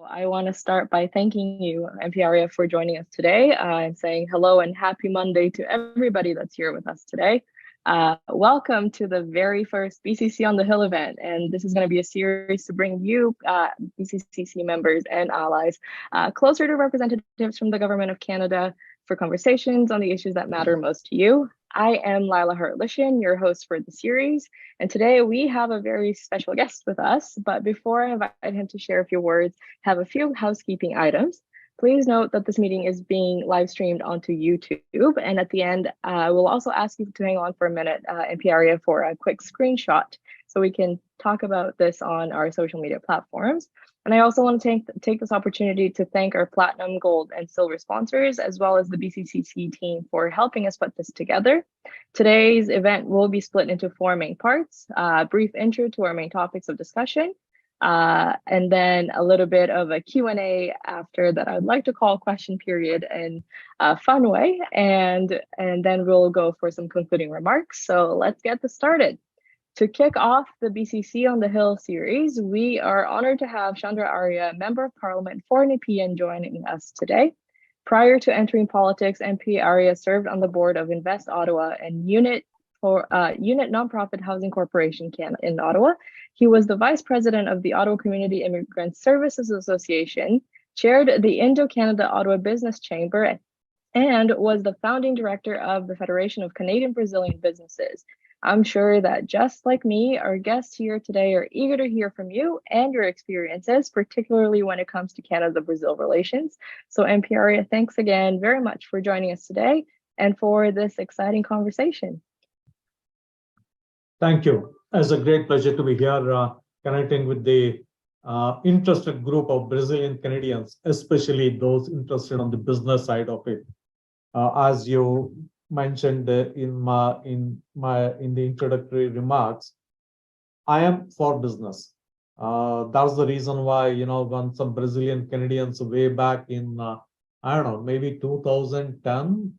I want to start by thanking you, MP Arya, for joining us today and saying hello and happy Monday to everybody that's here with us today. Welcome to the very first BCC on the Hill event. And this is going to be a series to bring you, BCCC members and allies, closer to representatives from the Government of Canada for conversations on the issues that matter most to you. I am Laila Hawrylyshyn, your host for the series, and today we have a very special guest with us. But before I invite him to share a few words, have a few housekeeping items. Please note that this meeting is being live streamed onto YouTube, and at the end, we'll also ask you to hang on for a minute, MP Arya, for a quick screenshot so we can talk about this on our social media platforms. And I also want to take this opportunity to thank our platinum, gold, and silver sponsors, as well as the BCCC team for helping us put this together. Today's event will be split into four main parts: a brief intro to our main topics of discussion, and then a little bit of a Q&A after that I'd like to call question period in a fun way, and then we'll go for some concluding remarks. So let's get this started. To kick off the BCC on the Hill series, we are honored to have Chandra Arya, Member of Parliament for Nepean, joining us today. Prior to entering politics, MP Arya served on the board of Invest Ottawa and Unit Nonprofit Housing Corporation in Ottawa. He was the vice president of the Ottawa Community Immigrant Services Association, chaired the Indo-Canada Ottawa Business Chamber, and was the founding director of the Federation of Canadian Brazilian Businesses. I'm sure that just like me, our guests here today are eager to hear from you and your experiences, particularly when it comes to Canada-Brazil relations. So MP Arya, thanks again very much for joining us today and for this exciting conversation. Thank you. It's a great pleasure to be here connecting with the interested group of Brazilian Canadians, especially those interested on the business side of it. As you mentioned in the introductory remarks, I am for business. That's the reason why, when some Brazilian Canadians way back in, I don't know, maybe 2010,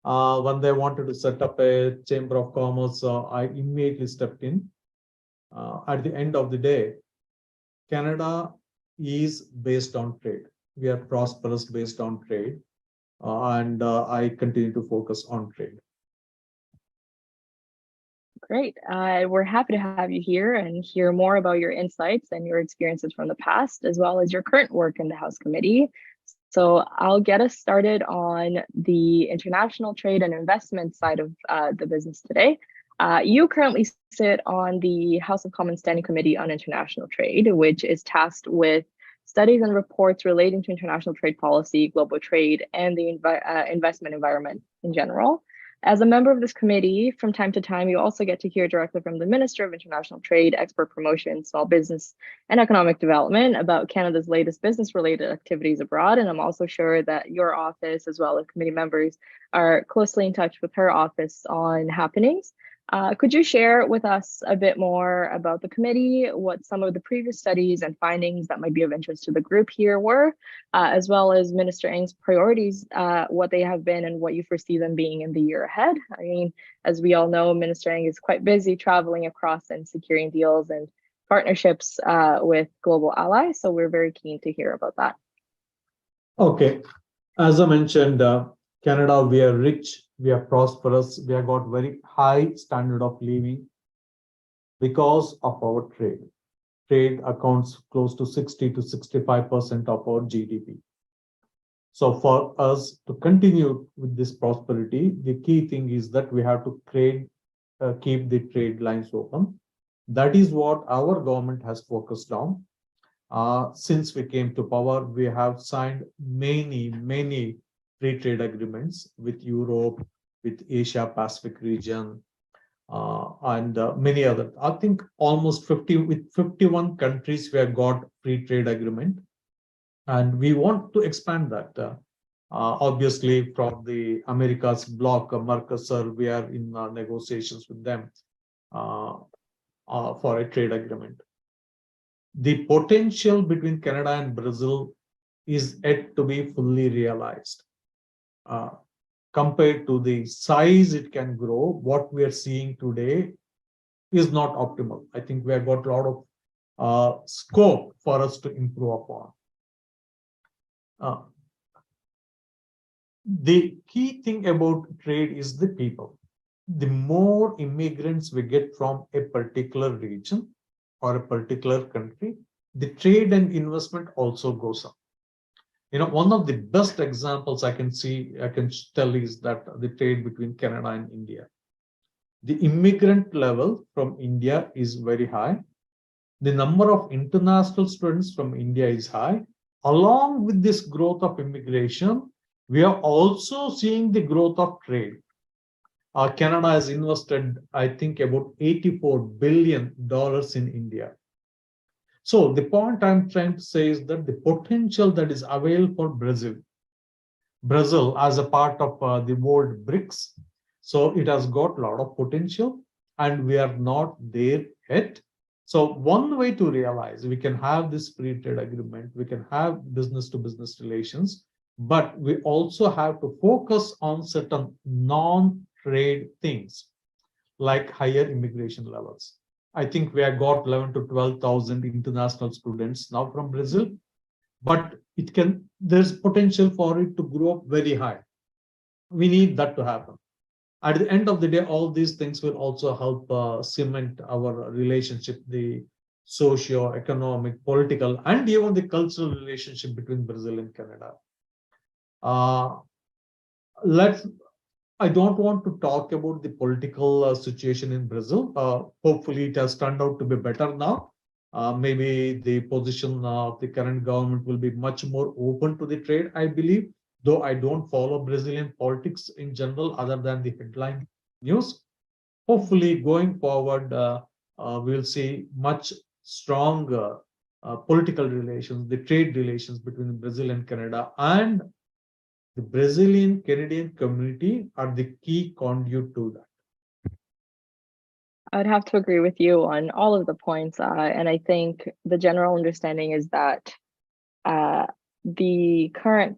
when they wanted to set up a Chamber of Commerce, I immediately stepped in. At the end of the day, Canada is based on trade. We are prosperous based on trade. And I continue to focus on trade. Great. We're happy to have you here and hear more about your insights and your experiences from the past, as well as your current work in the House Committee. So I'll get us started on the international trade and investment side of the business today. You currently sit on the House of Commons Standing Committee on International Trade, which is tasked with studies and reports relating to international trade policy, global trade, and the investment environment in general. As a member of this committee, from time to time, you also get to hear directly from the Minister of International Trade, Export Promotion, Small Business, and Economic Development about Canada's latest business-related activities abroad. And I'm also sure that your office, as well as committee members, are closely in touch with her office on happenings. Could you share with us a bit more about the committee, what some of the previous studies and findings that might be of interest to the group here were, as well as Minister Ng's priorities, what they have been and what you foresee them being in the year ahead? I mean, as we all know, Minister Ng is quite busy traveling across and securing deals and partnerships with global allies, so we're very keen to hear about that. Okay. As I mentioned, Canada, we are rich, we are prosperous, we have got very high standard of living because of our trade. Trade accounts close to 60 to 65% of our GDP. So for us to continue with this prosperity, the key thing is that we have to keep the trade lines open. That is what our government has focused on. Since we came to power, we have signed many free trade agreements with Europe, with Asia Pacific region, and many other. I think almost 51 countries we have got free trade agreement, and we want to expand that. Obviously, from the Americas bloc, Mercosur, we are in negotiations with them for a trade agreement. The potential between Canada and Brazil is yet to be fully realized. Compared to the size it can grow, what we are seeing today is not optimal. I think we have got a lot of scope for us to improve upon. Uh, the key thing about trade is the people. The more immigrants we get from a particular region or a particular country, the trade and investment also goes up. One of the best examples I can tell is that the trade between Canada and India. The immigrant level from India is very high. The number of international students from India is high. Along with this growth of immigration, we are also seeing the growth of trade. Canada has invested, I think, about $84 billion in India. So the point I'm trying to say is that the potential that is available for Brazil as a part of the world BRICS, so it has got a lot of potential and we are not there yet. So one way to realize we can have this free trade agreement, we can have business to business relations, but we also have to focus on certain non-trade things like higher immigration levels. I think we have got 11 to 12,000 international students now from Brazil, but there's potential for it to grow up very high. We need that to happen. At the end of the day, all these things will also help cement our relationship, the socio-economic, political, and even the cultural relationship between Brazil and Canada. I don't want to talk about the political situation in Brazil. Hopefully, it has turned out to be better now. Maybe the position of the current government will be much more open to the trade, I believe, though I don't follow Brazilian politics in general other than the headline news. Hopefully, going forward, we'll see much stronger political relations, the trade relations between Brazil and Canada, and the Brazilian Canadian community are the key conduit to that. I'd have to agree with you on all of the points, and I think the general understanding is that the greater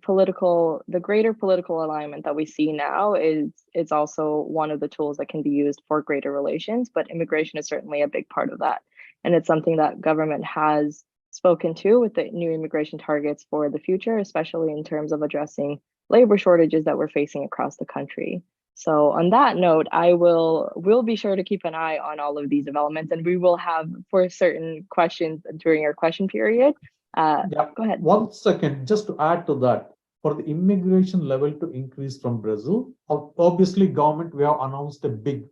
political alignment that we see now is also one of the tools that can be used for greater relations, but immigration is certainly a big part of that. And it's something that government has spoken to with the new immigration targets for the future, especially in terms of addressing labor shortages that we're facing across the country. So on that note, we'll be sure to keep an eye on all of these developments, and we will have for certain questions during our question period. Go ahead. 1 second, just to add to that, for the immigration level to increase from Brazil, obviously government, we have announced a big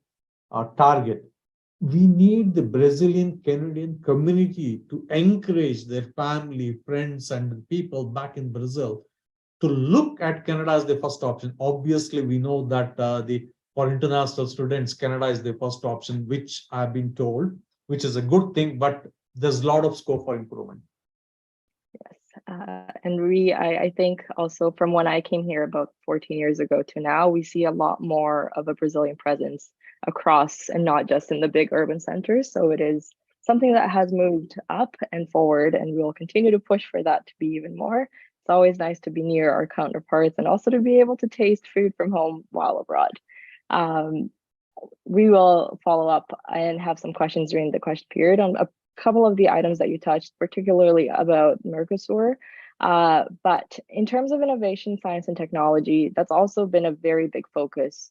target. We need the Brazilian Canadian community to encourage their family, friends, and people back in Brazil to look at Canada as the first option. Obviously, we know that for international students, Canada is the first option, which I've been told, which is a good thing, but there's a lot of scope for improvement. Yes, and I think also from when I came here about 14 years ago to now, we see a lot more of a Brazilian presence across and not just in the big urban centers. So it is something that has moved up and forward, and we'll continue to push for that to be even more. It's always nice to be near our counterparts and also to be able to taste food from home while abroad. We will follow up and have some questions during the question period on a couple of the items that you touched, particularly about Mercosur. But in terms of innovation, science, and technology, that's also been a very big focus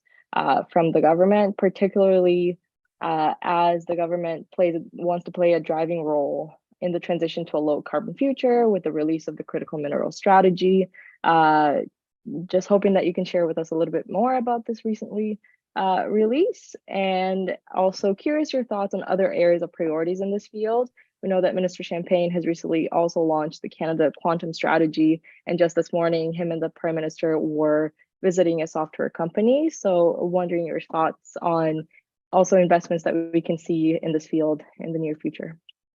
from the government, particularly as the government wants to play a driving role in the transition to a low carbon future with the release of the critical mineral strategy. Just hoping that you can share with us a little bit more about this recently release, and also curious your thoughts on other areas of priorities in this field. We know that Minister Champagne has recently also launched the Canada Quantum Strategy, and just this morning, him and the Prime Minister were visiting a software company. So wondering your thoughts on also investments that we can see in this field in the near future.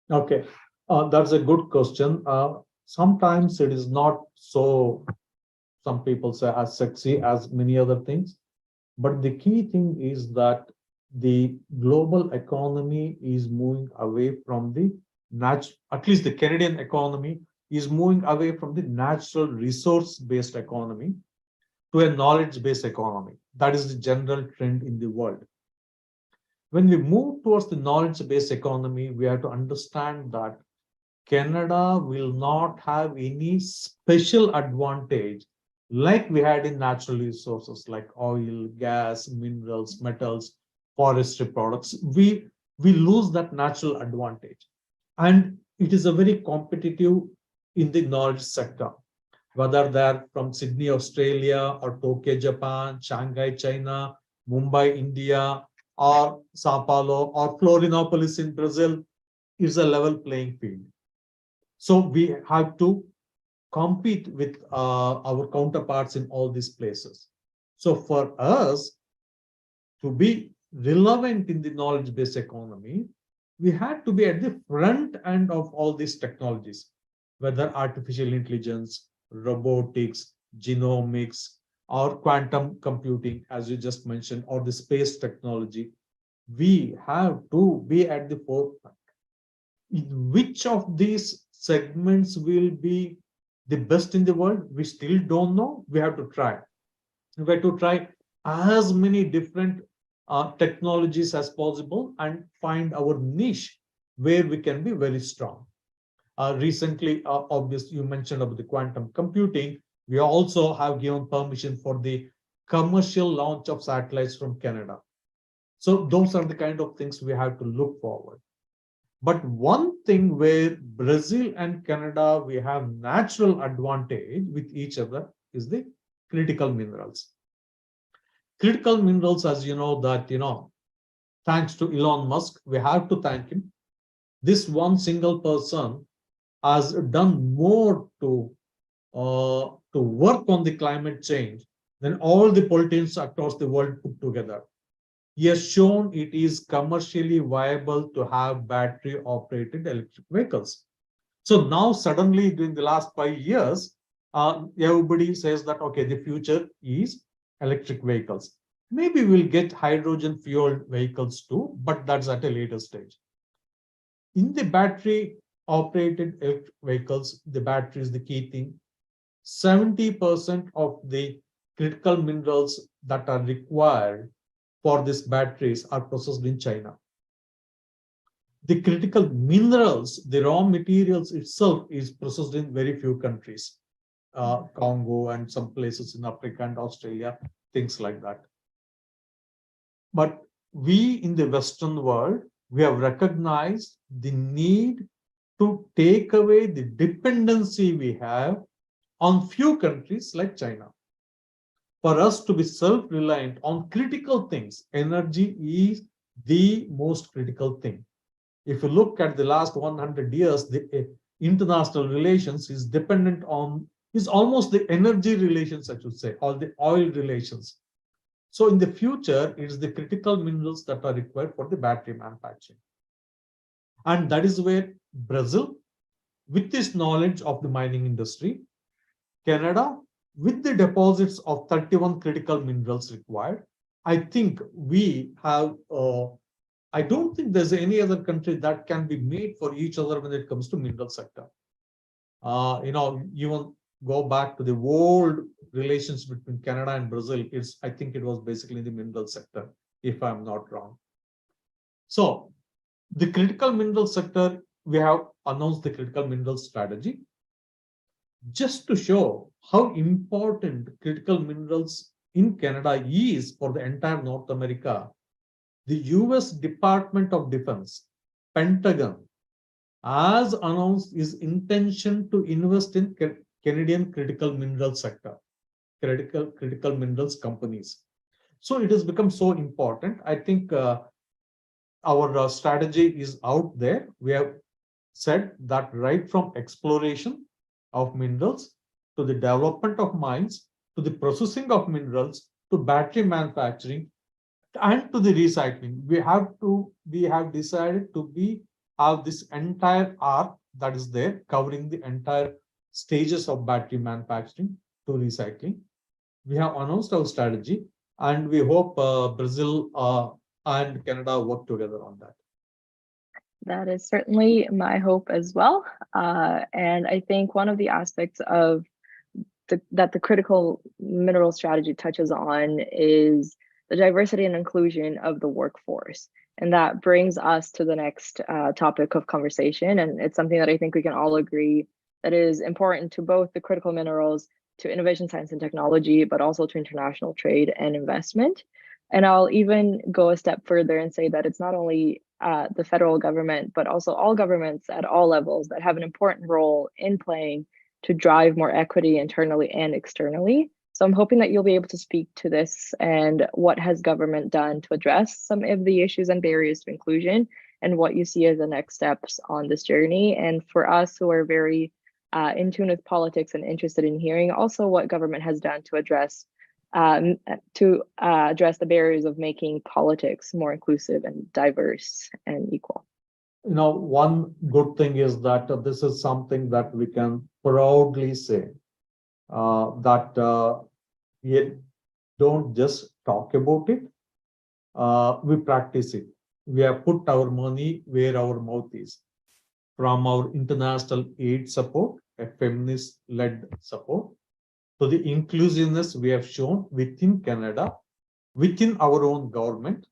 Okay, that's a good question. Sometimes it is not so, some people say, as sexy as many other things. But the key thing is that the global economy is moving away from at least the Canadian economy is moving away from the natural resource-based economy to a knowledge-based economy. That is the general trend in the world. When we move towards the knowledge-based economy, we have to understand that Canada will not have any special advantage like we had in natural resources like oil, gas, minerals, metals, forestry products. We lose that natural advantage. And it is a very competitive in the knowledge sector, whether they're from Sydney, Australia, or Tokyo, Japan, Shanghai, China, Mumbai, India, or Sao Paulo, or Florianopolis in Brazil, is a level playing field. So we have to compete with our counterparts in all these places. So for us to be relevant in the knowledge-based economy, we had to be at the front end of all these technologies, whether artificial intelligence, robotics, genomics, or quantum computing, as you just mentioned, or the space technology. We have to be at the forefront. In which of these segments will be the best in the world? We still don't know. We have to try. We have to try as many different technologies as possible and find our niche where we can be very strong. Recently, obviously, you mentioned about the quantum computing. We also have given permission for the commercial launch of satellites from Canada. So those are the kind of things we have to look forward. But one thing where Brazil and Canada, we have natural advantage with each other is the critical minerals. Critical minerals, as you know, thanks to Elon Musk, we have to thank him. This one single person has done more to work on the climate change than all the politicians across the world put together. He has shown it is commercially viable to have battery operated electric vehicles. So now suddenly during the last 5 years, everybody says that, okay, the future is electric vehicles. Maybe we'll get hydrogen fueled vehicles too, but that's at a later stage. In the battery operated electric vehicles, the battery is the key thing. 70% of the critical minerals that are required for these batteries are processed in China. The critical minerals, the raw materials itself is processed in very few countries, Congo and some places in Africa and Australia, things like that. But we in the Western world, we have recognized the need to take away the dependency we have on few countries like China. For us to be self-reliant on critical things, energy is the most critical thing. If you look at the last 100 years, the international relations is dependent on, is almost the energy relations, I should say, or the oil relations. So in the future, it is the critical minerals that are required for the battery manufacturing. And that is where Brazil, with this knowledge of the mining industry, Canada, with the deposits of 31 critical minerals required, I think we have, I don't think there's any other country that can be made for each other when it comes to mineral sector. Even go back to the old relations between Canada and Brazil, I think it was basically the mineral sector, if I'm not wrong. So the critical mineral sector, we have announced the critical mineral strategy just to show how important critical minerals in Canada is for the entire North America. The US Department of Defense, Pentagon, has announced its intention to invest in Canadian critical mineral sector, critical minerals companies. So it has become so important. I think our strategy is out there. We have said that right from exploration of minerals to the development of mines, to the processing of minerals, to battery manufacturing, and to the recycling, we have decided to have this entire arc that is there, covering the entire stages of battery manufacturing to recycling. We have announced our strategy, and we hope Brazil and Canada work together on that. That is certainly my hope as well. And I think one of the aspects of that the critical mineral strategy touches on is the diversity and inclusion of the workforce. And that brings us to the next topic of conversation. And it's something that I think we can all agree that is important to both the critical minerals, to innovation, science, and technology, but also to international trade and investment. And I'll even go a step further and say that it's not only the federal government, but also all governments at all levels that have an important role in playing to drive more equity internally and externally. So I'm hoping that you'll be able to speak to this and what has government done to address some of the issues and barriers to inclusion, and what you see as the next steps on this journey. And for us who are very in tune with politics and interested in hearing also what government has done to address the barriers of making politics more inclusive and diverse and equal. One good thing is that this is something that we can proudly say that we don't just talk about it, we practice it. We have put our money where our mouth is. From our international aid support, a feminist-led support, to the inclusiveness we have shown within Canada, within our own government,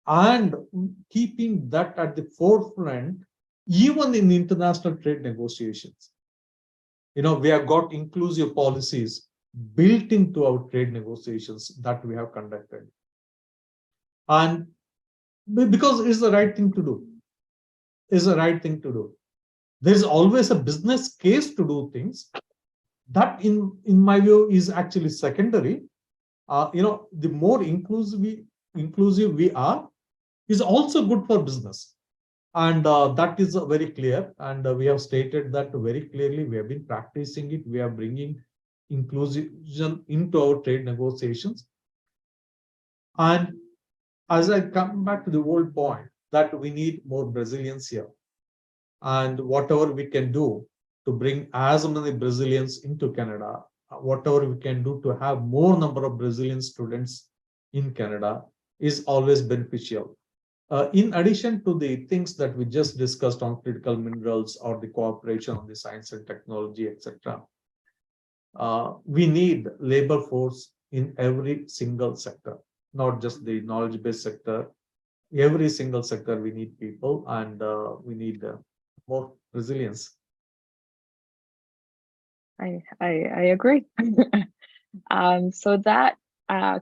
and keeping that at the forefront, even in international trade negotiations. We have got inclusive policies built into our trade negotiations that we have conducted. And because it's the right thing to do. It's the right thing to do. There's always a business case to do things. That, in my view, is actually secondary. The more inclusive we are, is also good for business. And that is very clear. And we have stated that very clearly. We have been practicing it. We are bringing inclusion into our trade negotiations. And as I come back to the old point, that we need more Brazilians here. And whatever we can do to bring as many Brazilians into Canada, whatever we can do to have more number of Brazilian students in Canada is always beneficial. In addition to the things that we just discussed on critical minerals or the cooperation on the science and technology, etc., we need labor force in every single sector, not just the knowledge-based sector. Every single sector, we need people, and we need more resilience. I agree. So that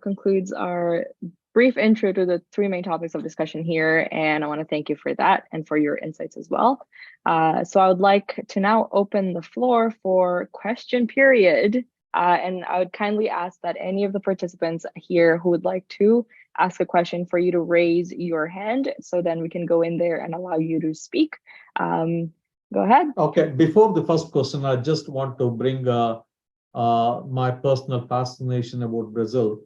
concludes our brief intro to the three main topics of discussion here, and I want to thank you for that and for your insights as well. So I would like to now open the floor for question period, and I would kindly ask that any of the participants here who would like to ask a question for you to raise your hand, so then we can go in there and allow you to speak. Go ahead. Okay, before the first question, I just want to bring my personal fascination about Brazil.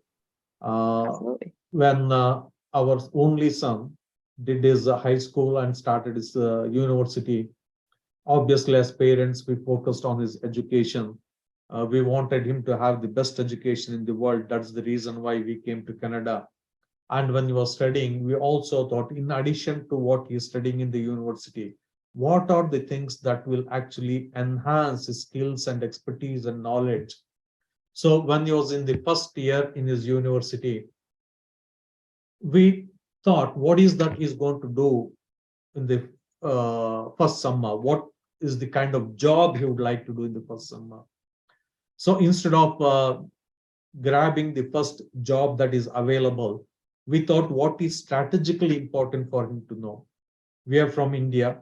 Absolutely. When our only son did his high school and started his university, obviously as parents, we focused on his education. We wanted him to have the best education in the world. That's the reason why we came to Canada. And when he was studying, we also thought, in addition to what he is studying in the university, what are the things that will actually enhance his skills and expertise and knowledge? So when he was in the first year in his university, we thought, what is that he's going to do in the first summer? What is the kind of job he would like to do in the first summer? So instead of grabbing the first job that is available, we thought, what is strategically important for him to know? We are from India.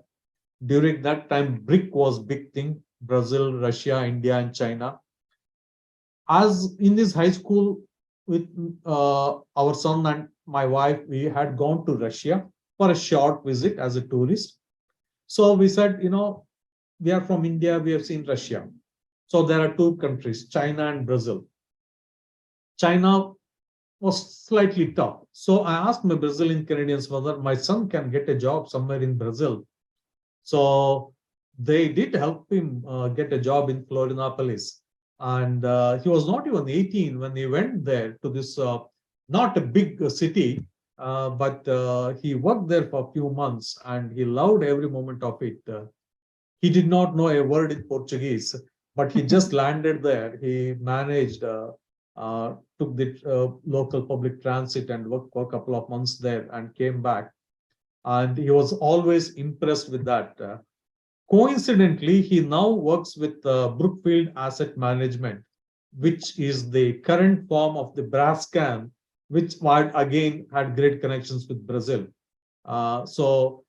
During that time, BRIC was big thing: Brazil, Russia, India, and China. As in this high school, with our son and my wife, we had gone to Russia for a short visit as a tourist. So we said, we are from India, we have seen Russia. So there are two countries, China and Brazil. China was slightly tough. So I asked my Brazilian Canadians whether my son can get a job somewhere in Brazil. So they did help him get a job in Florianopolis. And he was not even 18 when he went there to this, not a big city, but he worked there for a few months and he loved every moment of it. He did not know a word in Portuguese, but he just landed there. He managed, took the local public transit and worked for a couple of months there and came back. and he was always impressed with that. Coincidentally, he now works with Brookfield Asset Management, which is the current form of the Brascan, which again had great connections with Brazil. So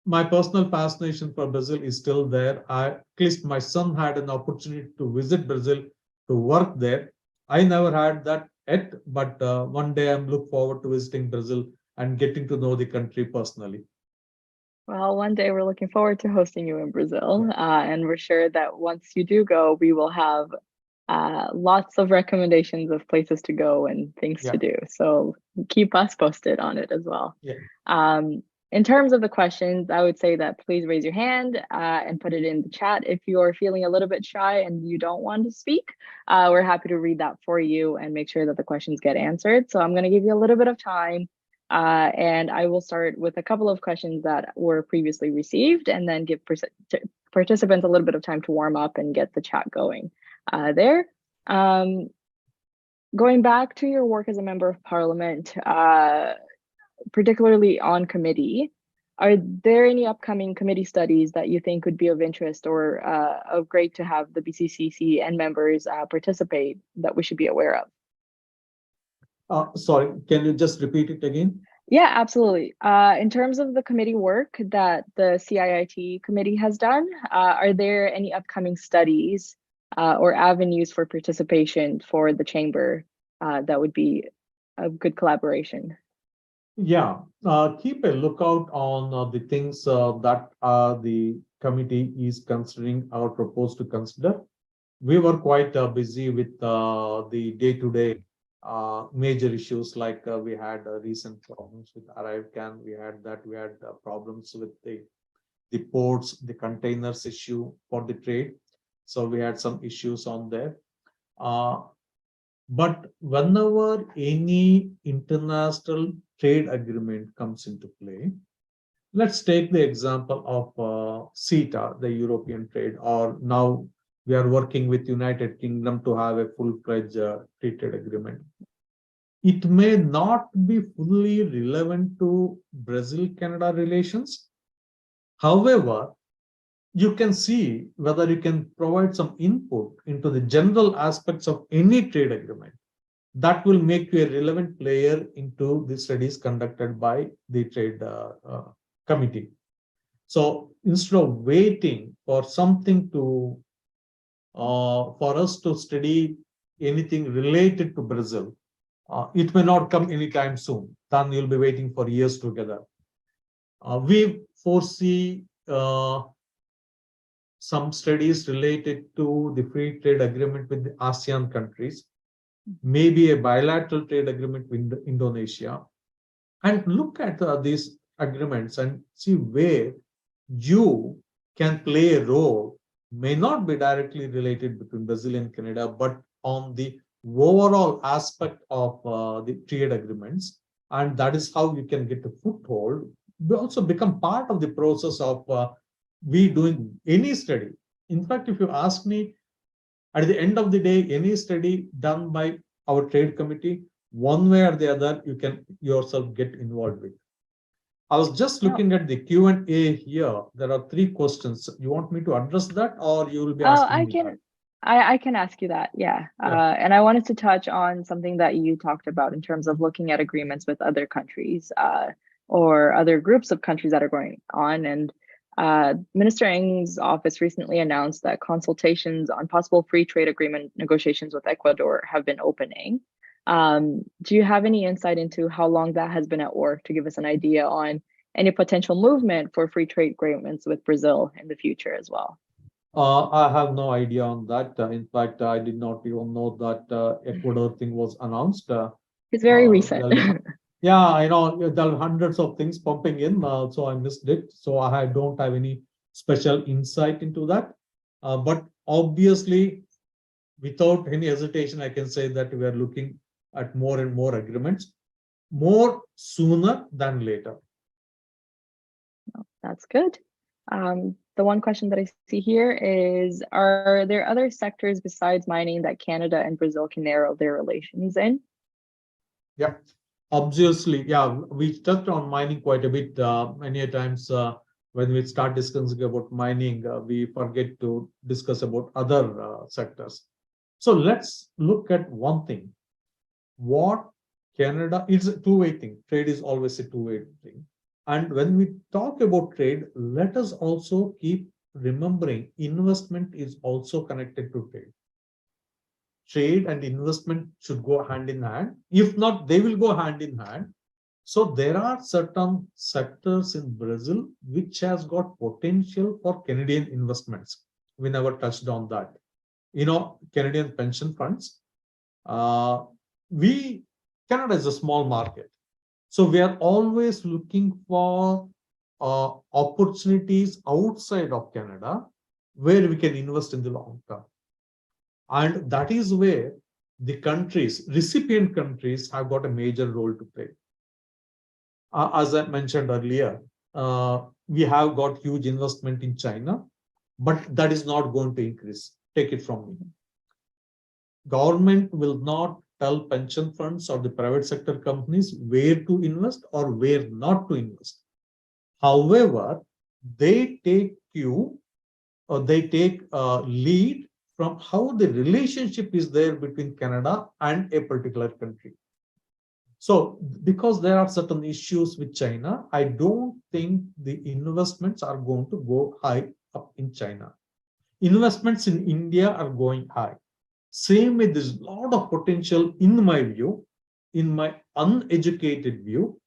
my personal fascination for Brazil is still there. At least my son had an opportunity to visit Brazil to work there. I never had that yet, but one day I'm look forward to visiting Brazil and getting to know the country personally. Well, one day we're looking forward to hosting you in Brazil, Yeah. and we're sure that once you do go, we will have lots of recommendations of places to go and things to Yeah. do. So keep us posted on it as well. Yeah. In terms of the questions, I would say that please raise your hand and put it in the chat if you're feeling a little bit shy and you don't want to speak. We're happy to read that for you and make sure that the questions get answered. So I'm going to give you a little bit of time. And I will start with a couple of questions that were previously received and then give participants a little bit of time to warm up and get the chat going there. Going back to your work as a member of parliament, particularly on committee, are there any upcoming committee studies that you think would be of interest or of great to have the BCCC and members participate that we should be aware of? Sorry, can you just repeat it again? Yeah, absolutely. In terms of the committee work that the CIIT committee has done, are there any upcoming studies or avenues for participation for the chamber that would be a good collaboration? Yeah, keep a lookout on the things that the committee is considering or proposed to consider. We were quite busy with the day-to-day major issues, like we had recent problems with ArriveCan. We had problems with the ports, the containers issue for the trade. So we had some issues on there. But whenever any international trade agreement comes into play, let's take the example of CETA, the European trade, or now we are working with United Kingdom to have a full-fledged free trade agreement. It may not be fully relevant to Brazil-Canada relations. However, you can see whether you can provide some input into the general aspects of any trade agreement. That will make you a relevant player into the studies conducted by the trade committee. So instead of waiting for something to, for us to study anything related to Brazil, it may not come anytime soon. Then you'll be waiting for years together. We foresee some studies related to the free trade agreement with the ASEAN countries, maybe a bilateral trade agreement with Indonesia, and look at these agreements and see where you can play a role. May not be directly related between Brazil and Canada, but on the overall aspect of the trade agreements, and that is how you can get a foothold. We also become part of the process of we doing any study. In fact, if you ask me, at the end of the day, any study done by our trade committee, one way or the other, you can yourself get involved with. I was just looking at the Q&A here. There are 3 questions. You want me to address that, or you will be asking me that? I can ask you that, yeah. And I wanted to touch on something that you talked about in terms of looking at agreements with other countries or other groups of countries that are going on. And Minister Ng's office recently announced that consultations on possible free trade agreement negotiations with Ecuador have been opening. Do you have any insight into how long that has been at work to give us an idea on any potential movement for free trade agreements with Brazil in the future as well? I have no idea on that. In fact, I did not even know that Ecuador thing was announced. It's very recent. Yeah, I know there are hundreds of things pumping in, so I missed it. So I don't have any special insight into that. But obviously, without any hesitation, I can say that we are looking at more and more agreements, more sooner than later. That's good. The one question that I see here is, are there other sectors besides mining that Canada and Brazil can narrow their relations in? Yeah. Obviously, yeah, we touched on mining quite a bit. Many a times when we start discussing about mining, we forget to discuss about other sectors. So let's look at one thing. What Canada, it's a two-way thing. Trade is always a two-way thing. And when we talk about trade, let us also keep remembering investment is also connected to trade. Trade and investment should go hand in hand. If not, they will go hand in hand. So there are certain sectors in Brazil which has got potential for Canadian investments. We never touched on that. Canadian pension funds. We Canada is a small market, so we are always looking for opportunities outside of Canada where we can invest in the long term. And that is where the recipient countries have got a major role to play. As I mentioned earlier, we have got huge investment in China, but that is not going to increase. Take it from me. Government will not tell pension funds or the private sector companies where to invest or where not to invest. However, they take lead from how the relationship is there between Canada and a particular country. So because there are certain issues with China, I don't think the investments are going to go high up in China. Investments in India are going high. Same way, there's a lot of potential in my view, in my uneducated view,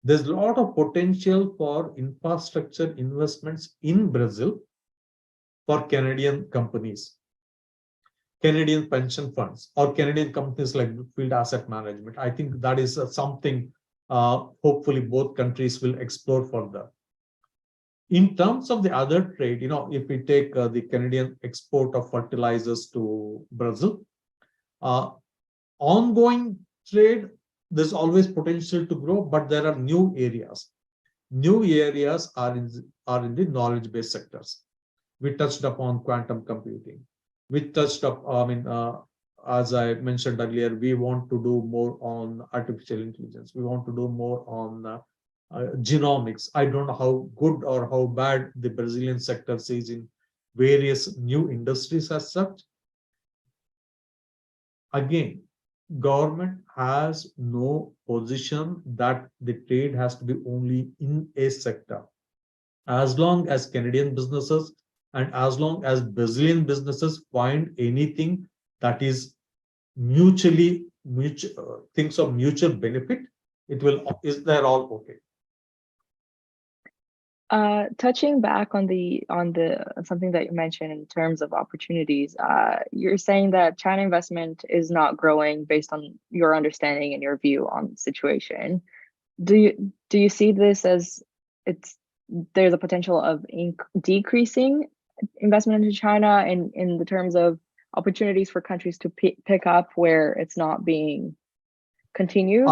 there's a lot of potential for infrastructure investments in Brazil for Canadian companies, Canadian pension funds, or Canadian companies like Field Asset Management. I think that is something hopefully both countries will explore further. In terms of the other trade, if we take the Canadian export of fertilizers to Brazil, ongoing trade, there's always potential to grow, but there are new areas. New areas are in the knowledge-based sectors. We touched upon quantum computing. We touched up, as I mentioned earlier, we want to do more on artificial intelligence. We want to do more on genomics. I don't know how good or how bad the Brazilian sector is in various new industries as such. Again, government has no position that the trade has to be only in a sector. As long as Canadian businesses and as long as Brazilian businesses find anything that is things of mutual benefit, they're all okay. Touching back on the something that you mentioned in terms of opportunities, you're saying that China investment is not growing based on your understanding and your view on the situation. Do you see this as there's a potential of decreasing investment into China in the terms of opportunities for countries to pick up where it's not being continued?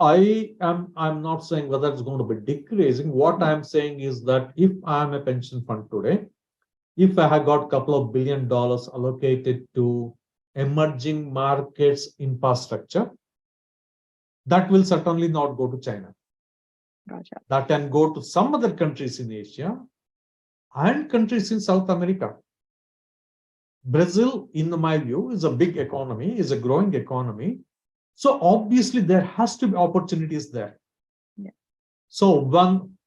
I'm not saying whether it's going to be decreasing. What I'm saying is that if I'm a pension fund today, if I have got a couple of $1 billion allocated to emerging markets infrastructure, that will certainly not go to China. Gotcha. That can go to some other countries in Asia and countries in South America. Brazil, in my view, is a big economy, is a growing economy. So obviously there has to be opportunities there. Yeah. So when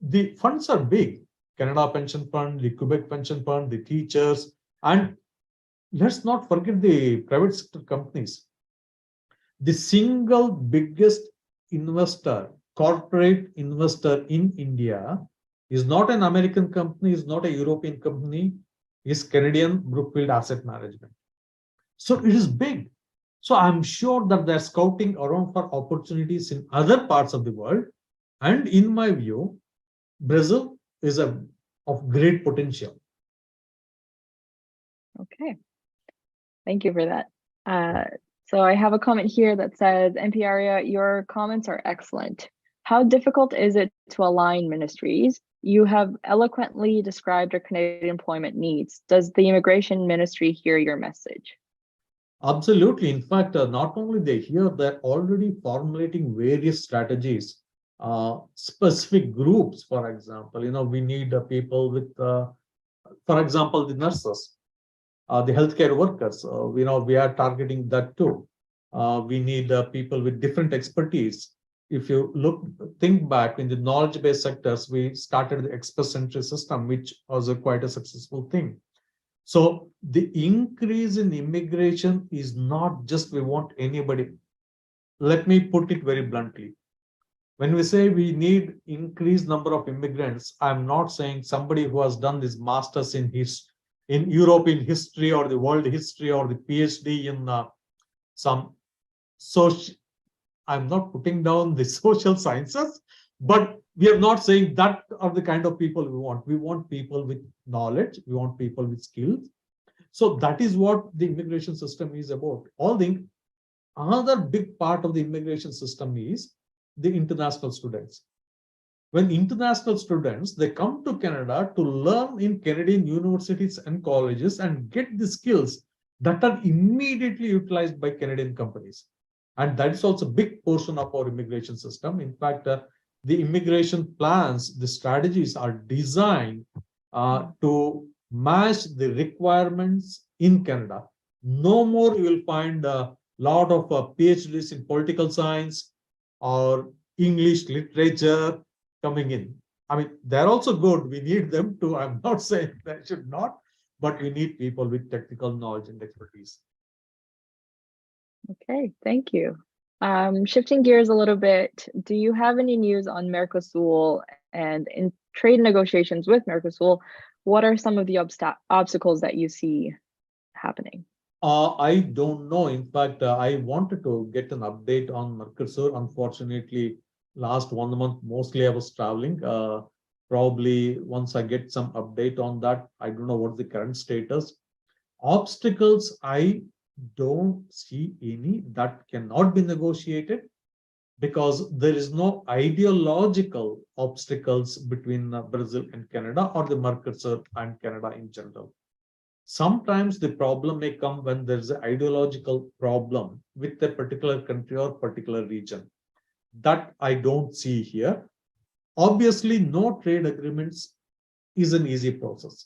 the funds are big, Canada Pension Fund, the Quebec Pension Fund, the teachers, and let's not forget the private sector companies. The single biggest investor, corporate investor in India is not an American company, is not a European company, is Canadian Brookfield Asset Management. So it is big. So I'm sure that they're scouting around for opportunities in other parts of the world. And in my view, Brazil is of great potential. Okay. Thank you for that. So I have a comment here that says, MP Arya, your comments are excellent. How difficult is it to align ministries? You have eloquently described our Canadian employment needs. Does the immigration ministry hear your message? Absolutely. In fact, not only they here, they're already formulating various strategies, specific groups, for example. We need people with, for example, the nurses, the healthcare workers. We are targeting that too. We need people with different expertise. If you think back in the knowledge-based sectors, we started the express entry system, which was quite a successful thing. So the increase in immigration is not just we want anybody. Let me put it very bluntly. When we say we need increased number of immigrants, I'm not saying somebody who has done this masters in European history or the world history or the PhD in some social. I'm not putting down the social sciences, but we are not saying that are the kind of people we want. We want people with knowledge. We want people with skills. So that is what the immigration system is about. Another big part of the immigration system is the international students. When international students, they come to Canada to learn in Canadian universities and colleges and get the skills that are immediately utilized by Canadian companies. And that is also a big portion of our immigration system. In fact, the immigration plans, the strategies are designed to match the requirements in Canada. No more you will find a lot of PhDs in political science or English literature coming in. I mean, they're also good. We need them too. I'm not saying they should not, but we need people with technical knowledge and expertise. Okay, thank you. Shifting gears a little bit, do you have any news on Mercosur and in trade negotiations with Mercosur? What are some of the obstacles that you see happening? I don't know. In fact, I wanted to get an update on Mercosur. Unfortunately, last 1 month, mostly I was traveling. Probably once I get some update on that, I don't know what's the current status. Obstacles, I don't see any that cannot be negotiated because there is no ideological obstacles between Brazil and Canada or the Mercosur and Canada in general. Sometimes the problem may come when there's an ideological problem with a particular country or particular region. That I don't see here. Obviously, no trade agreements is an easy process.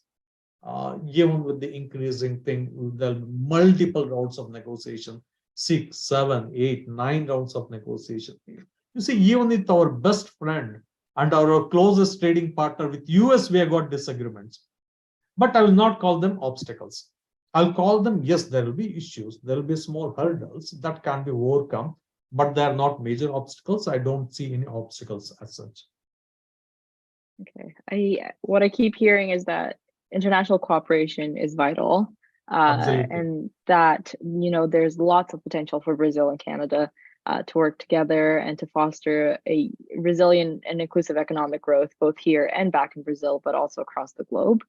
Even with the increasing thing, the multiple rounds of negotiation, 6, 7, 8, 9 rounds of negotiation. You see, even with our best friend and our closest trading partner with US, we have got disagreements. But I will not call them obstacles. I'll call them, yes, there will be issues. There will be small hurdles that can be overcome, but they are not major obstacles. I don't see any obstacles as such. Okay. What I keep hearing is that international cooperation is vital, and that there's lots of potential for Brazil and Canada to work together and to foster a resilient and inclusive economic growth, both here and back in Brazil, but also across the globe.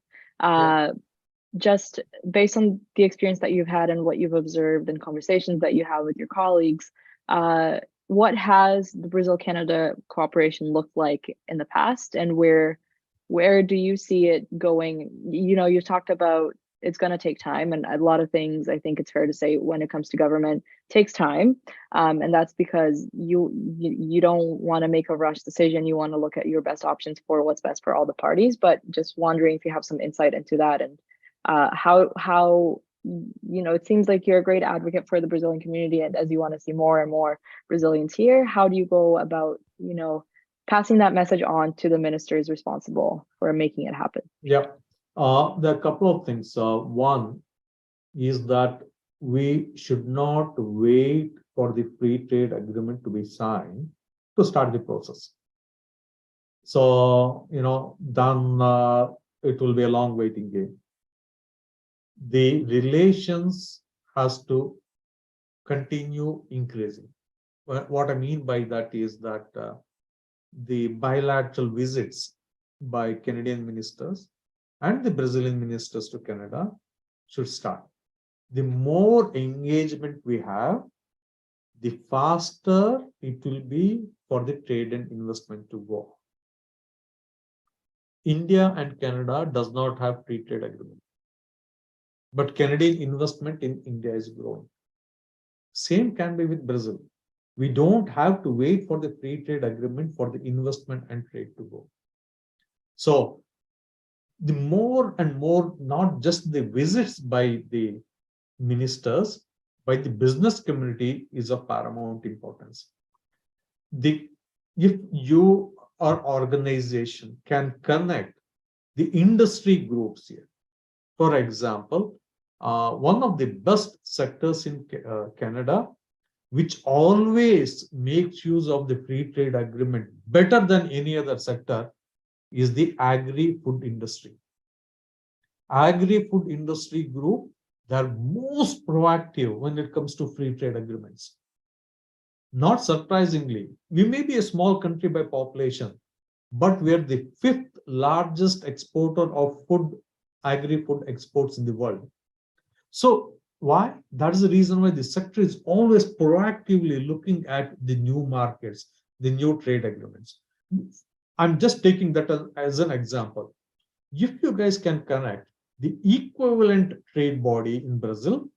Just based on the experience that you've had and what you've observed and conversations that you have with your colleagues, what has the Brazil-Canada cooperation looked like in the past, and where do you see it going? You've talked about it's going to take time, and a lot of things, I think it's fair to say, when it comes to government, takes time, and that's because you don't want to make a rush decision. You want to look at your best options for what's best for all the parties. But just wondering if you have some insight into that, and how it seems like you're a great advocate for the Brazilian community, and as you want to see more and more Brazilians here, how do you go about passing that message on to the ministers responsible for making it happen? Yeah, there are a couple of things. One is that we should not wait for the free trade agreement to be signed to start the process. So, then it will be a long waiting game. The relations has to continue increasing. What I mean by that is that the bilateral visits by Canadian ministers and the Brazilian ministers to Canada should start. The more engagement we have, the faster it will be for the trade and investment to go. India and Canada does not have free trade agreement, but Canadian investment in India is growing. Same can be with Brazil. We don't have to wait for the free trade agreement for the investment and trade to go. So the more and more, not just the visits by the ministers, by the business community is of paramount importance. If you or organization can connect the industry groups here, for example, one of the best sectors in Canada, which always makes use of the free trade agreement better than any other sector, is the agri-food industry. Agri-food industry group, they're most proactive when it comes to free trade agreements. Not surprisingly, we may be a small country by population, but we are the 5th largest exporter of food, agri-food exports in the world. So why? That is the reason why the sector is always proactively looking at the new markets, the new trade agreements. I'm just taking that as an example. If you guys can connect the equivalent trade body in Brazil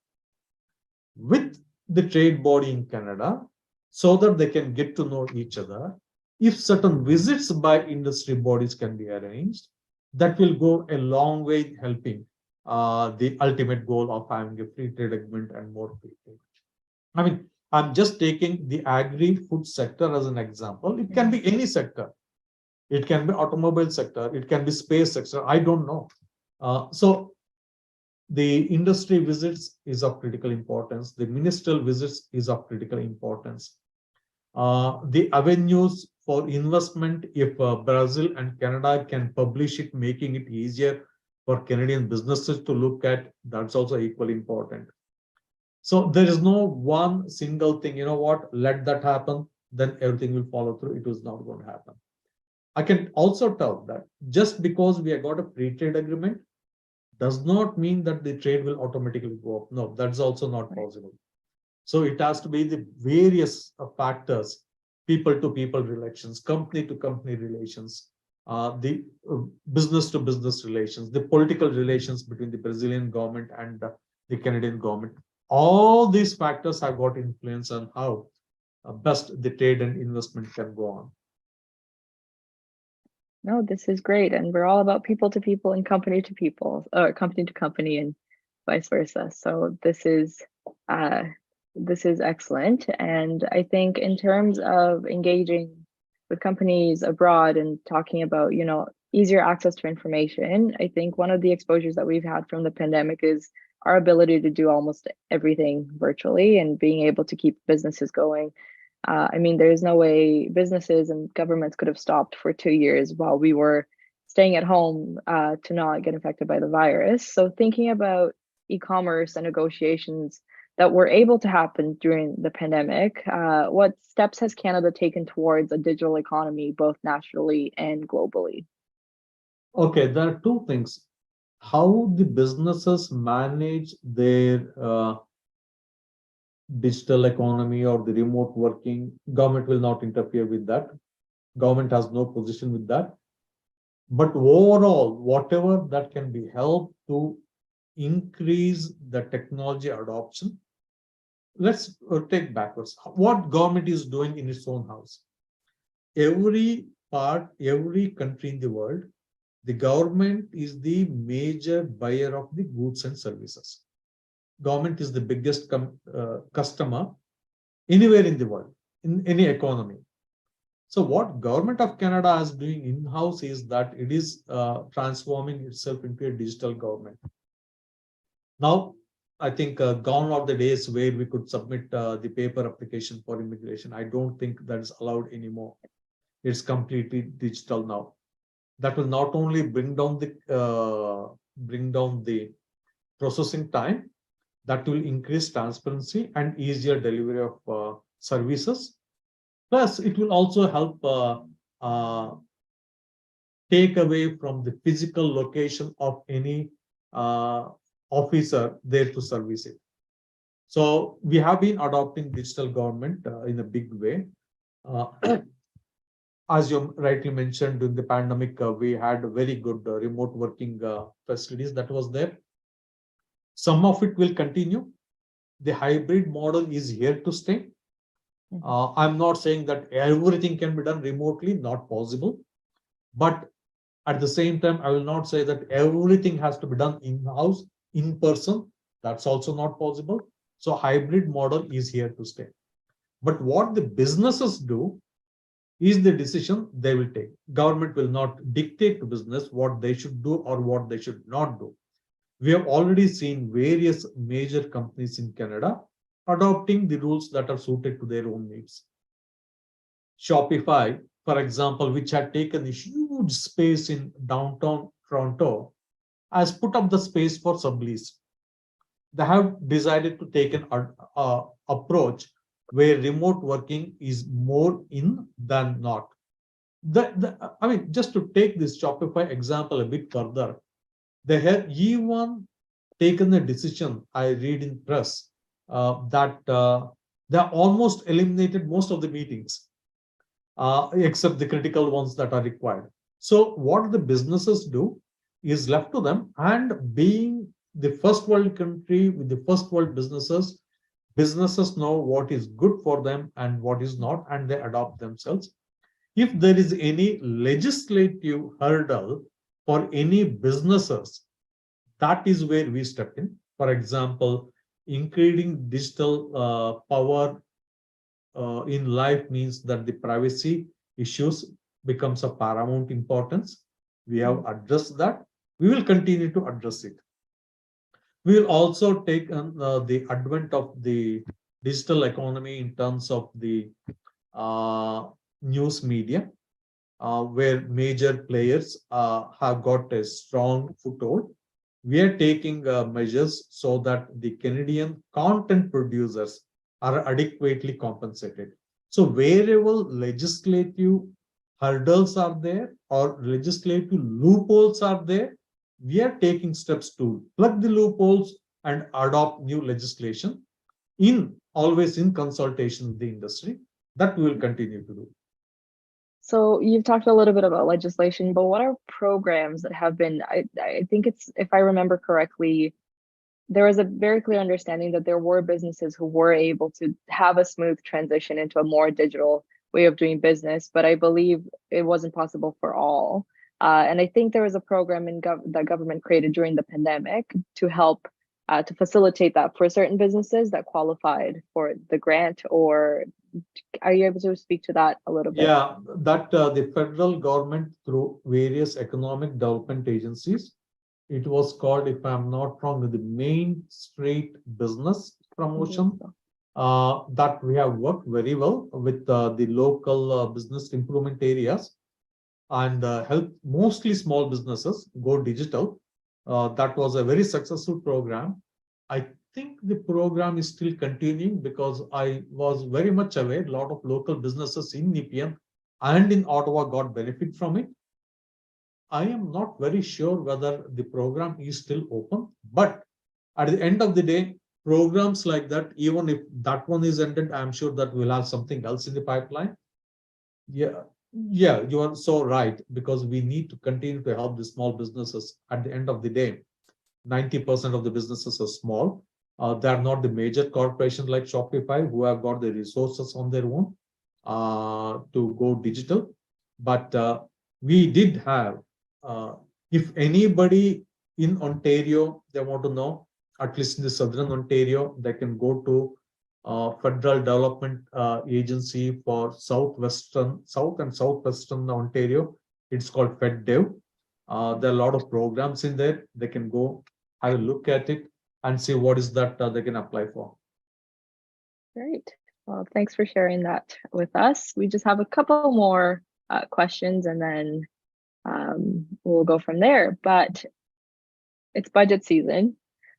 with the trade body in Canada, so that they can get to know each other, if certain visits by industry bodies can be arranged, that will go a long way helping the ultimate goal of having a free trade agreement and more free trade. I mean, I'm just taking the agri-food sector as an example. It can be any sector. It can be automobile sector. It can be space sector. I don't know. So the industry visits is of critical importance. The ministerial visits is of critical importance. The avenues for investment, if Brazil and Canada can publish it, making it easier for Canadian businesses to look at, that's also equally important. So there is no one single thing, you know what, let that happen, then everything will follow through. It was not going to happen. I can also tell that just because we have got a free trade agreement does not mean that the trade will automatically go up. No, that's also not possible. So it has to be the various factors, people to people relations, company to company relations, the business to business relations, the political relations between the Brazilian government and the Canadian government. All these factors have got influence on how best the trade and investment can go on. No, this is great. And we're all about people to people and company to people, or company to company and vice versa. So this is excellent. And I think in terms of engaging with companies abroad and talking about, easier access to information, I think one of the exposures that we've had from the pandemic is our ability to do almost everything virtually and being able to keep businesses going. I mean, there's no way businesses and governments could have stopped for 2 years while we were staying at home to not get infected by the virus. So thinking about e-commerce and negotiations that were able to happen during the pandemic, what steps has Canada taken towards a digital economy, both nationally and globally? Okay, there are two things. How the businesses manage their digital economy or the remote working, government will not interfere with that. Government has no position with that. But overall, whatever that can be helped to increase the technology adoption, let's take backwards. What government is doing in its own house? Every country in the world, the government is the major buyer of the goods and services. Government is the biggest customer anywhere in the world, in any economy. So what Government of Canada is doing in-house is that it is transforming itself into a digital government. Now, I think gone are the days where we could submit the paper application for immigration. I don't think that is allowed anymore. It's completely digital now. That will not only bring down the processing time, that will increase transparency and easier delivery of services. Plus, it will also help take away from the physical location of any officer there to service it. So we have been adopting digital government in a big way. As you rightly mentioned, during the pandemic, we had very good remote working facilities that was there. Some of it will continue. the hybrid model is here to stay. Mhm. I'm not saying that everything can be done remotely, not possible. But at the same time, I will not say that everything has to be done in-house, in person. That's also not possible. So hybrid model is here to stay. But what the businesses do is the decision they will take. Government will not dictate to business what they should do or what they should not do. We have already seen various major companies in Canada adopting the rules that are suited to their own needs. Shopify, for example, which had taken a huge space in downtown Toronto, has put up the space for sublease. They have decided to take an approach where remote working is more in than not. I mean, just to take this Shopify example a bit further, they have even taken a decision, I read in press, that they almost eliminated most of the meetings, except the critical ones that are required. So what the businesses do is left to them, and being the first world country with the first world businesses, businesses know what is good for them and what is not, and they adopt themselves. If there is any legislative hurdle for any businesses, that is where we step in. For example, increasing digital power in life means that the privacy issues becomes of paramount importance. We have addressed that. We will continue to address it. We will also take the advent of the digital economy in terms of the uh, news media, where major players have got a strong foothold. We are taking measures so that the Canadian content producers are adequately compensated. So wherever legislative hurdles are there or legislative loopholes are there, we are taking steps to plug the loopholes and adopt new legislation, in always in consultation with the industry. That we will continue to do. So you've talked a little bit about legislation, but what are programs that have been, I think it's, if I remember correctly, there was a very clear understanding that there were businesses who were able to have a smooth transition into a more digital way of doing business, but I believe it wasn't possible for all. And I think there was a program that government created during the pandemic to help to facilitate that for certain businesses that qualified for the grant. Or are you able to speak to that a little bit? Yeah, that the federal government through various economic development agencies, it was called, if I'm not wrong, the Main Street Business I believe Promotion, so. that we have worked very well with the local business improvement areas, and help mostly small businesses go digital. That was a very successful program. I think the program is still continuing because I was very much aware a lot of local businesses in Nepean and in Ottawa got benefit from it. I am not very sure whether the program is still open, but at the end of the day, programs like that, even if that one is ended, I'm sure that we'll have something else in the pipeline. Yeah, yeah, you are so right, because we need to continue to help the small businesses. At the end of the day, 90% of the businesses are small. They are not the major corporations like Shopify who have got the resources on their own to go digital. But we did have, if anybody in Ontario, they want to know, at least in the southern Ontario, they can go to Federal Development Agency for South and Southwestern Ontario. It's called FedDev. There are a lot of programs in there. They can go have a look at it and see what is that they can apply for. Great. Well, thanks for sharing that with us. We just have a couple more questions and then we'll go from there. But it's budget season.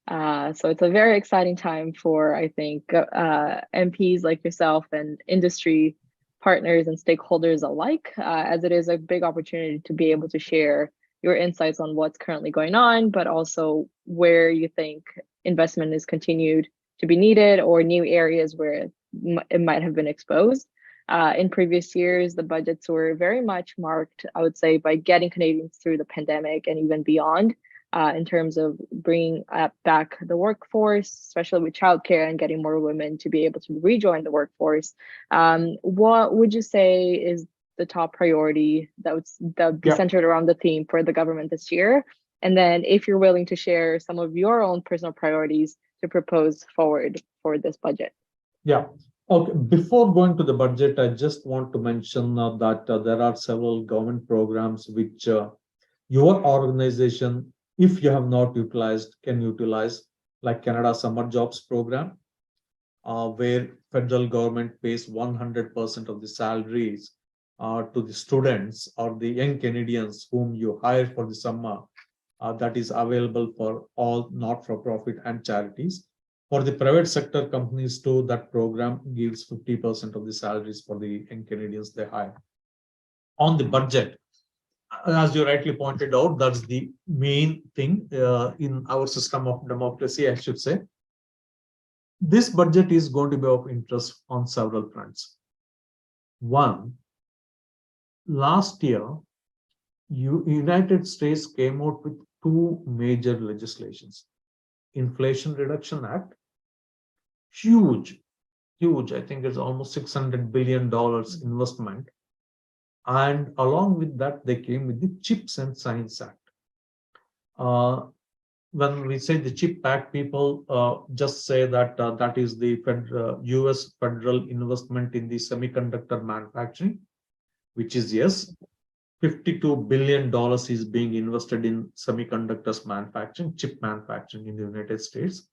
So it's a very exciting time for, I think, MPs like yourself and industry partners and stakeholders alike, as it is a big opportunity to be able to share your insights on what's currently going on, but also where you think investment is continued to be needed or new areas where it might have been exposed. In previous years, the budgets were very much marked, I would say, by getting Canadians through the pandemic and even beyond. in terms of bringing back the workforce, especially with childcare and getting more women to be able to rejoin the workforce. What would you say is the top priority that would be centered around the theme for the government this year? And then if you're willing to share some of your own personal priorities to propose forward for this budget. Yeah. Okay. Before going to the budget, I just want to mention that there are several government programs which your organization, if you have not utilized, can utilize, like Canada Summer Jobs Program, where federal government pays 100% of the salaries to the students or the young Canadians whom you hire for the summer. That is available for all not-for-profit and charities. For the private sector companies too, that program gives 50% of the salaries for the young Canadians they hire. On the budget, as you rightly pointed out, that's the main thing in our system of democracy, I should say. This budget is going to be of interest on several fronts. One, last year, United States came out with two major legislations. Inflation Reduction Act, huge, I think it's almost $600 billion investment. And along with that, they came with the Chips and Science Act. When we say the CHIP Act, people just say that that is the US federal investment in the semiconductor manufacturing, which is yes. $52 billion is being invested in semiconductors manufacturing, chip manufacturing in the United States.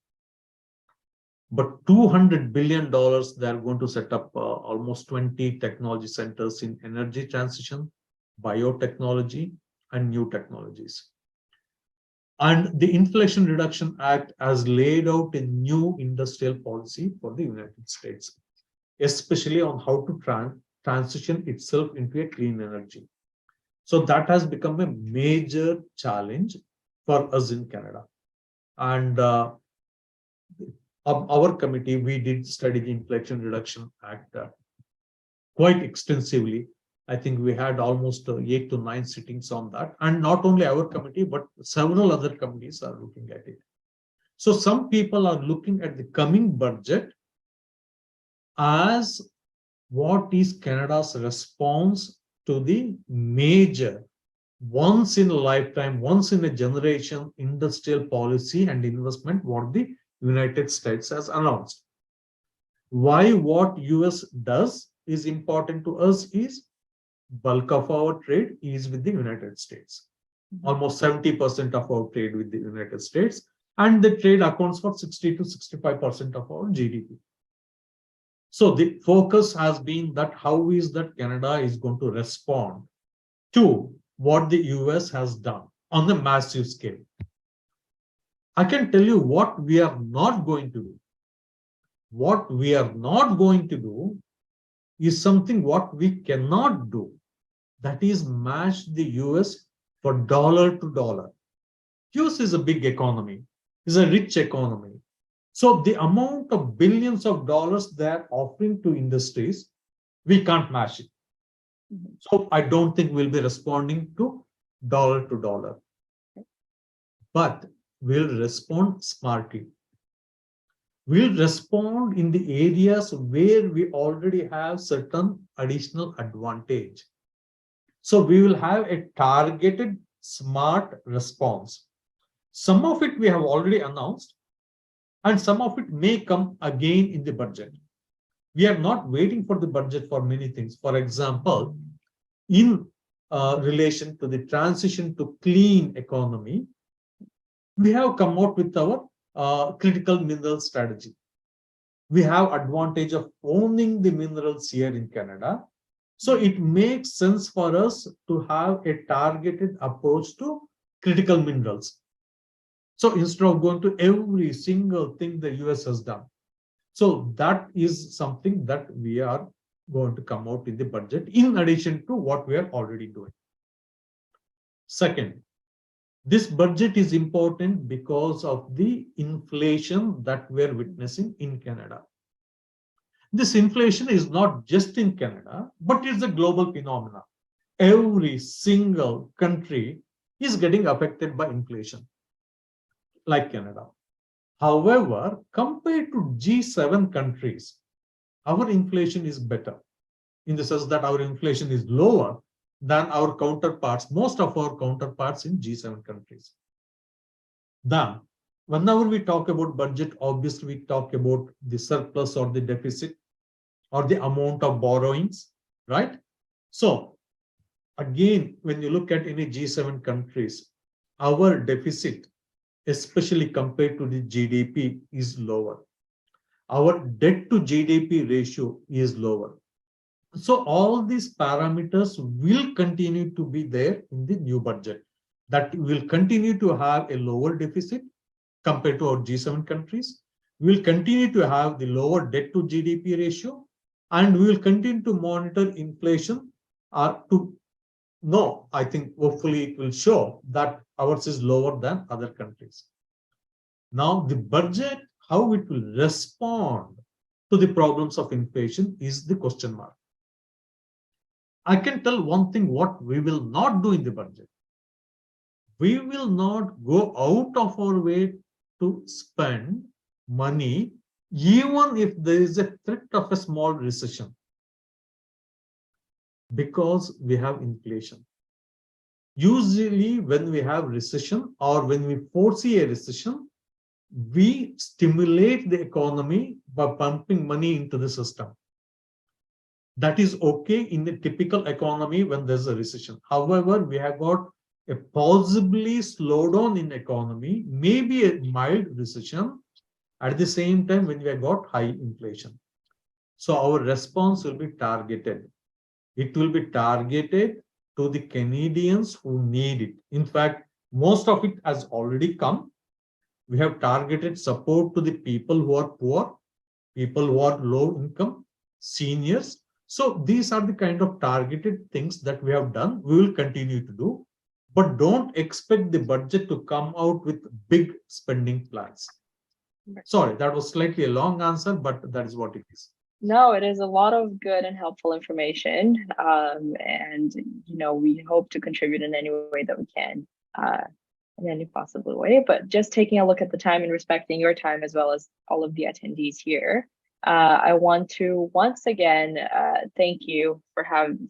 But $200 billion, they're going to set up almost 20 technology centers in energy transition, biotechnology, and new technologies. And the Inflation Reduction Act has laid out a new industrial policy for the United States, especially on how to transition itself into a clean energy. So that has become a major challenge for us in Canada. And our committee, we did study the Inflation Reduction Act quite extensively. I think we had almost 8 to 9 sittings on that. And not only our committee, but several other committees are looking at it. So some people are looking at the coming budget as what is Canada's response to the major, once in a lifetime, once in a generation industrial policy and investment what the United States has announced. Why what US does is important to us is bulk of our trade is with the United States. Almost 70% of our trade with the United States, and the trade accounts for 60 to 65% of our GDP. So the focus has been that how is that Canada is going to respond to what the US has done on a massive scale. I can tell you what we are not going to do. What we are not going to do is something what we cannot do. That is match the US for dollar to dollar. US is a big economy, is a rich economy. So the amount of billions of dollars they're offering to industries, we can't match it. So I don't think we'll be responding to dollar. But we'll respond smartly. We'll respond in the areas where we already have certain additional advantage. So we will have a targeted, smart response. Some of it we have already announced, and some of it may come again in the budget. We are not waiting for the budget for many things. For example, in relation to the transition to clean economy, we have come out with our critical mineral strategy. We have advantage of owning the minerals here in Canada. So it makes sense for us to have a targeted approach to critical minerals. So instead of going to every single thing the US has done. So that is something that we are going to come out in the budget in addition to what we are already doing. Second, this budget is important because of the inflation that we are witnessing in Canada. This inflation is not just in Canada, but it's a global phenomenon. Every single country is getting affected by inflation. like Canada. However, compared to G7 countries, our inflation is better in the sense that our inflation is lower than our counterparts, most of our counterparts in G7 countries. Then, whenever we talk about budget, obviously we talk about the surplus or the deficit or the amount of borrowings, right? So, again, when you look at any G7 countries, our deficit, especially compared to the GDP, is lower. Our debt to GDP ratio is lower. So all these parameters will continue to be there in the new budget. That will continue to have a lower deficit compared to our G7 countries. We will continue to have the lower debt to GDP ratio, and we will continue to monitor inflation to know, I think hopefully it will show that ours is lower than other countries. Now the budget, how it will respond to the problems of inflation is the question mark. I can tell one thing what we will not do in the budget. We will not go out of our way to spend money even if there is a threat of a small recession, because we have inflation. Usually when we have recession or when we foresee a recession, we stimulate the economy by pumping money into the system. That is okay in the typical economy when there's a recession. However, we have got a possibly slowdown in economy, maybe a mild recession at the same time when we have got high inflation. So our response will be targeted. It will be targeted to the Canadians who need it. In fact, most of it has already come. We have targeted support to the people who are poor, people who are low income, seniors. So these are the kind of targeted things that we have done. We will continue to do, but don't expect the budget to come out with big spending plans. Sorry, that was slightly a long answer, but that is what it is. No, it is a lot of good and helpful information. And, we hope to contribute in any way that we can, in any possible way. But just taking a look at the time and respecting your time as well as all of the attendees here, I want to once again thank you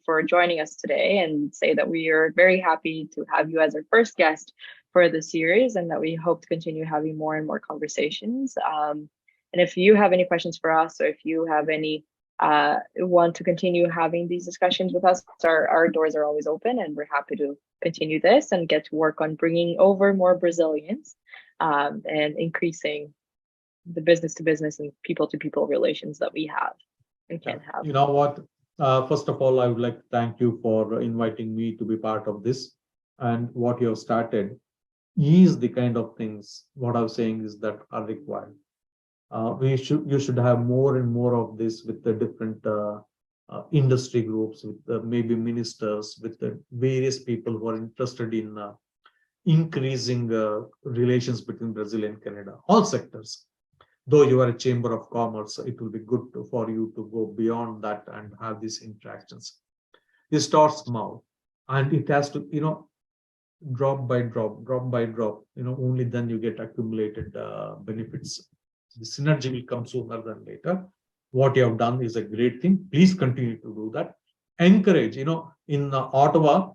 for joining us today and say that we are very happy to have you as our first guest for the series, and that we hope to continue having more and more conversations. And if you have any questions for us, or if you have any want to continue having these discussions with us, our doors are always open, and we're happy to continue this and get to work on bringing over more Brazilians and increasing the business to business and people to people relations that we have and can have. You know what? First of all, I would like to thank you for inviting me to be part of this. And what you have started is the kind of things, what I'm saying is that are required. You should have more and more of this with the different industry groups, with maybe ministers, with the various people who are interested in increasing relations between Brazil and Canada, all sectors. Though you are a chamber of commerce, it will be good for you to go beyond that and have these interactions. It starts small, and it has to, drop by drop, only then you get accumulated benefits. The synergy will come sooner than later. What you have done is a great thing. Please continue to do that. Encourage, in Ottawa,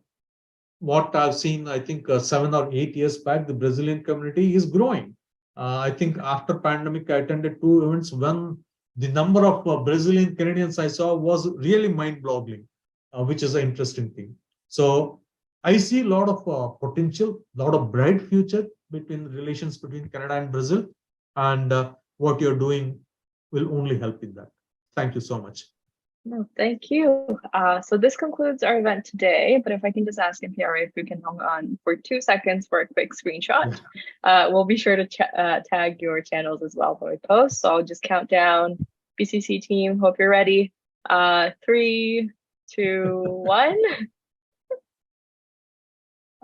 what I've seen, I think 7 or 8 years back, the Brazilian community is growing. I think after pandemic, I attended 2 events when the number of Brazilian Canadians I saw was really mind-boggling, which is an interesting thing. So I see a lot of potential, a lot of bright future between relations between Canada and Brazil, and what you're doing will only help in that. Thank you so much. No, thank you. So this concludes our event today, but if I can just ask MP Arya if we can hang on for 2 seconds for a quick screenshot. Yeah. We'll be sure to tag your channels as well when we post. So I'll just count down. BCC team, hope you're ready. 3, 2, 1.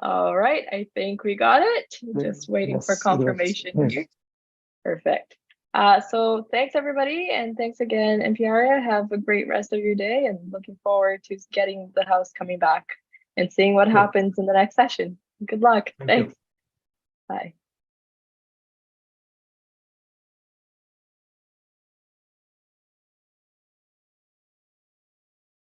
All right, I think we got it. Just waiting for confirmation here. Perfect. So thanks everybody, and thanks again, MP Arya. Have a great rest of your day, and looking forward to getting the house coming back and seeing what happens in the next session. Good luck. Thanks. Bye.